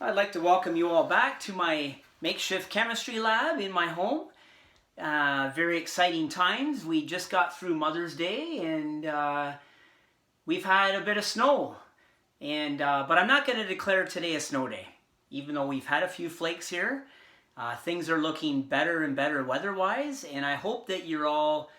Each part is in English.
I'd like to welcome you all back to my makeshift chemistry lab in my home. Very exciting times. We just got through Mother's Day and we've had a bit of snow. But I'm not going to declare today a snow day. Even though we've had a few flakes here, things are looking better and better weather-wise, and I hope that you're all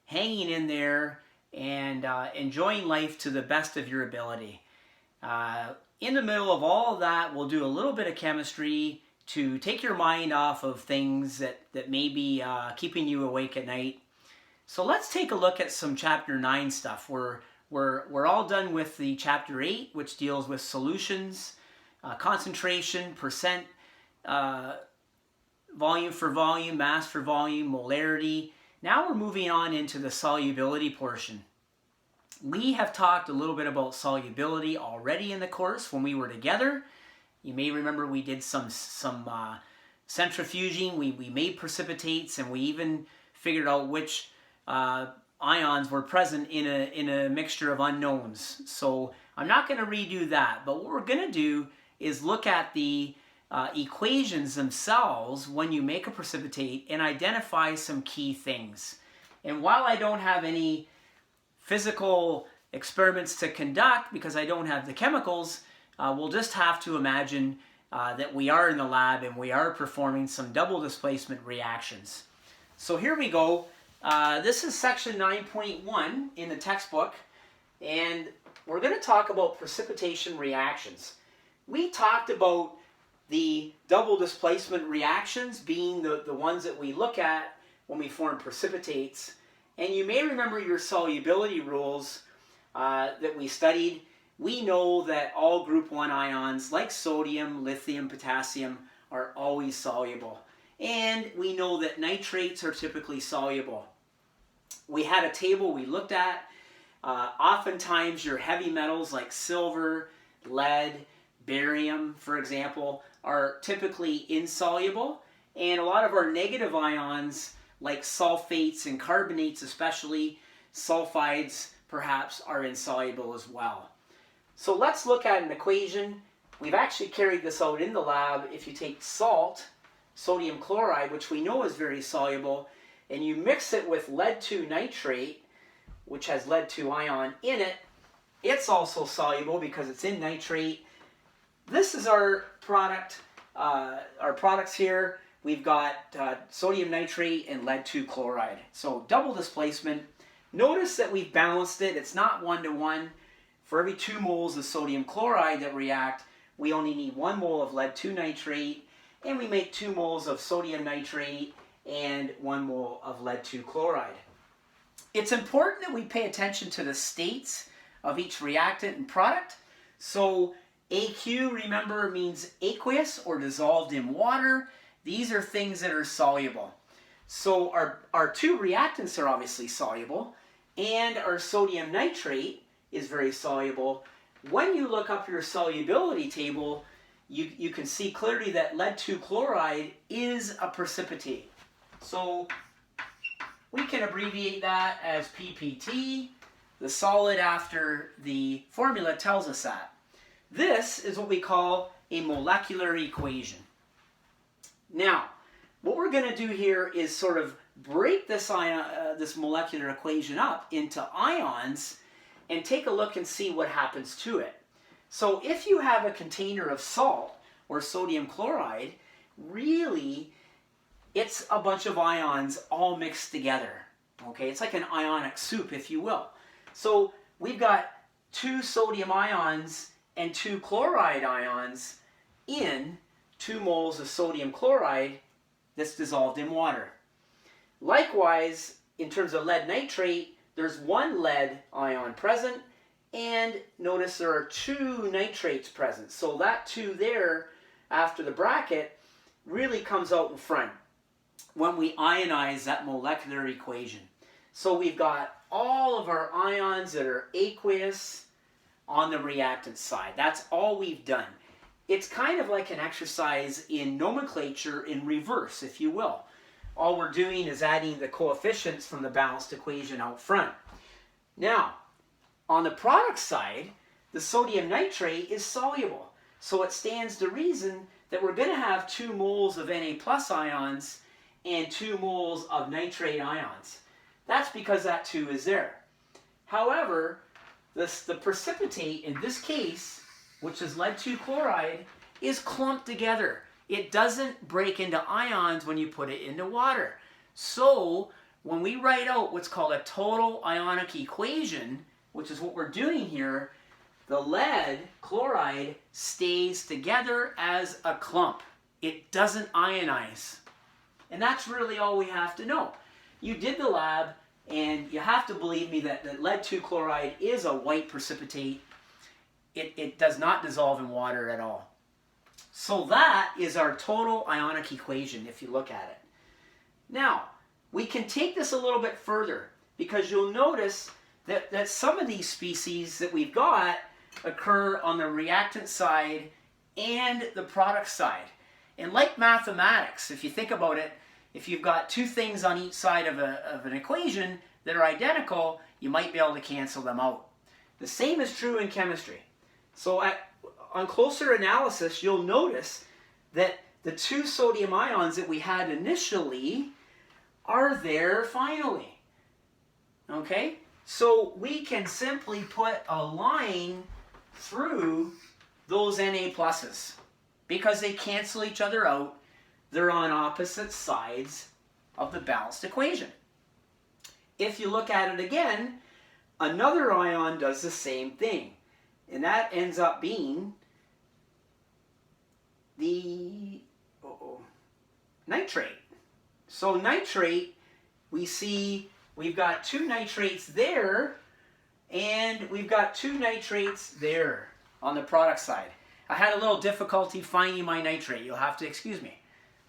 hanging in there and enjoying life to the best of your ability. In the middle of all of that, we'll do a little bit of chemistry to take your mind off of things that may be keeping you awake at night. So let's take a look at some Chapter 9 stuff. We're all done with the Chapter 8, which deals with solutions, concentration, percent, volume for volume, mass for volume, molarity. Now we're moving on into the solubility portion. We have talked a little bit about solubility already in the course when we were together. You may remember we did some centrifuging. We made precipitates, and we even figured out which ions were present in a mixture of unknowns. So I'm not going to redo that, but what we're going to do is look at the equations themselves when you make a precipitate and identify some key things. And while I don't have any physical experiments to conduct because I don't have the chemicals, we'll just have to imagine that we are in the lab and we are performing some double displacement reactions. So here we go. This is section 9.1 in the textbook, and we're going to talk about precipitation reactions. We talked about the double displacement reactions being the ones that we look at when we form precipitates. And you may remember your solubility rules that we studied. We know that all group 1 ions like sodium, lithium, potassium are always soluble. And we know that nitrates are typically soluble. We had a table we looked at. Oftentimes your heavy metals like silver, lead, barium, for example, are typically insoluble. And a lot of our negative ions like sulfates and carbonates, especially sulfides, perhaps are insoluble as well. So let's look at an equation. We've actually carried this out in the lab. If you take salt, sodium chloride, which we know is very soluble, and you mix it with lead-2 nitrate, which has lead-2 ion in it, it's also soluble because it's in nitrate. This is our product, our products here. We've got sodium nitrate and lead-2 chloride. So double displacement. Notice that we've balanced it. It's not 1-to-1. For every 2 moles of sodium chloride that react, we only need 1 mole of lead-2 nitrate, and we make 2 moles of sodium nitrate and 1 mole of lead-2 chloride. It's important that we pay attention to the states of each reactant and product. So AQ, remember, means aqueous or dissolved in water. These are things that are soluble. So our 2 reactants are obviously soluble, and our sodium nitrate is very soluble. When you look up your solubility table, you can see clearly that lead-2 chloride is a precipitate. So we can abbreviate that as PPT, the solid after the formula tells us that. This is what we call a molecular equation. Now, what we're going to do here is sort of break this molecular equation up into ions and take a look and see what happens to it. So if you have a container of salt or sodium chloride, really it's a bunch of ions all mixed together. Okay, it's like an ionic soup, if you will. So we've got 2 sodium ions and 2 chloride ions in 2 moles of sodium chloride that's dissolved in water. Likewise, in terms of lead nitrate, there's 1 lead ion present, and notice there are 2 nitrates present. So that 2 there after the bracket really comes out in front when we ionize that molecular equation. So we've got all of our ions that are aqueous on the reactant side. That's all we've done. It's kind of like an exercise in nomenclature in reverse, if you will. All we're doing is adding the coefficients from the balanced equation out front. Now, on the product side, the sodium nitrate is soluble. So it stands to reason that we're going to have 2 moles of Na plus ions and 2 moles of nitrate ions. That's because that 2 is there. However, the precipitate in this case, which is lead 2 chloride, is clumped together. It doesn't break into ions when you put it into water. So when we write out what's called a total ionic equation, which is what we're doing here, the lead chloride stays together as a clump. It doesn't ionize. And that's really all we have to know. You did the lab, and you have to believe me that lead 2 chloride is a white precipitate. It does not dissolve in water at all. So that is our total ionic equation if you look at it. Now, we can take this a little bit further because you'll notice that some of these species that we've got occur on the reactant side and the product side. And like mathematics, if you think about it, if you've got 2 things on each side of an equation that are identical, you might be able to cancel them out. The same is true in chemistry. So on closer analysis, you'll notice that the 2 sodium ions that we had initially are there finally. Okay? So we can simply put a line through those Na pluses because they cancel each other out. They're on opposite sides of the balanced equation. If you look at it again, another ion does the same thing. And that ends up being the nitrate. So nitrate, we see we've got 2 nitrates there, and we've got 2 nitrates there on the product side. I had a little difficulty finding my nitrate. You'll have to excuse me.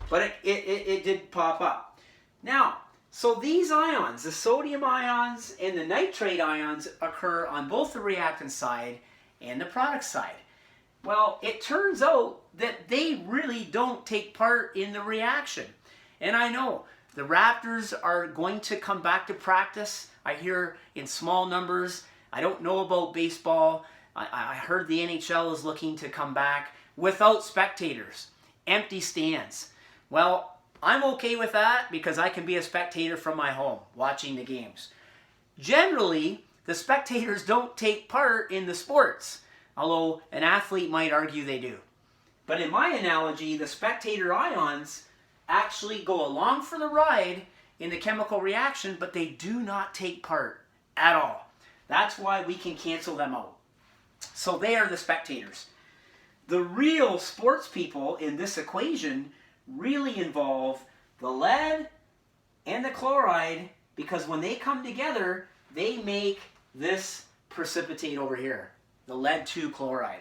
But it did pop up. Now, so these ions, the sodium ions and the nitrate ions, occur on both the reactant side and the product side. Well, it turns out that they really don't take part in the reaction. And I know the Raptors are going to come back to practice. I hear in small numbers. I don't know about baseball. I heard the NHL is looking to come back without spectators, empty stands. Well, I'm okay with that because I can be a spectator from my home watching the games. Generally, the spectators don't take part in the sports, although an athlete might argue they do. But in my analogy, the spectator ions actually go along for the ride in the chemical reaction, but they do not take part at all. That's why we can cancel them out. So they are the spectators. The real sports people in this equation really involve the lead and the chloride, because when they come together, they make this precipitate over here, the lead 2 chloride.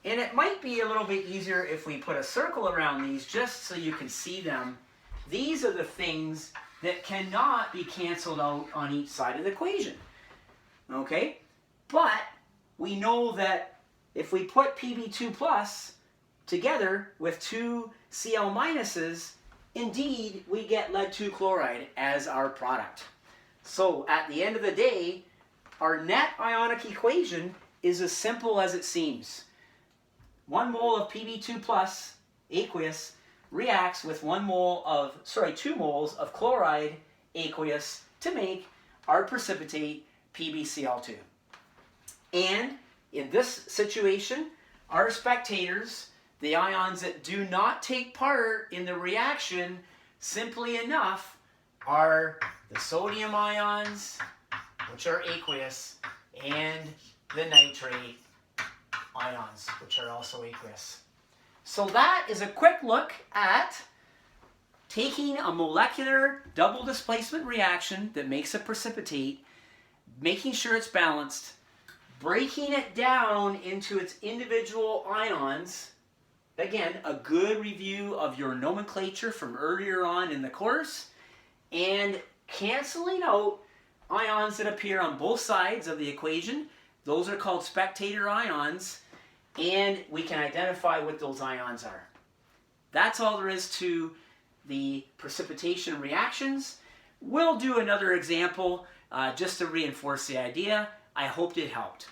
And it might be a little bit easier if we put a circle around these just so you can see them. These are the things that cannot be canceled out on each side of the equation. Okay? But we know that if we put Pb2 plus together with 2 Cl minuses, indeed we get lead 2 chloride as our product. So at the end of the day, our net ionic equation is as simple as it seems. 1 mole of Pb2 plus aqueous reacts with 2 moles of chloride aqueous to make our precipitate PbCl2. And in this situation, our spectators, the ions that do not take part in the reaction, simply enough, are the sodium ions, which are aqueous, and the nitrate ions, which are also aqueous. So that is a quick look at taking a molecular double displacement reaction that makes a precipitate, making sure it's balanced, breaking it down into its individual ions. Again, a good review of your nomenclature from earlier on in the course, and canceling out ions that appear on both sides of the equation. Those are called spectator ions, and we can identify what those ions are. That's all there is to the precipitation reactions. We'll do another example just to reinforce the idea. I hope it helped.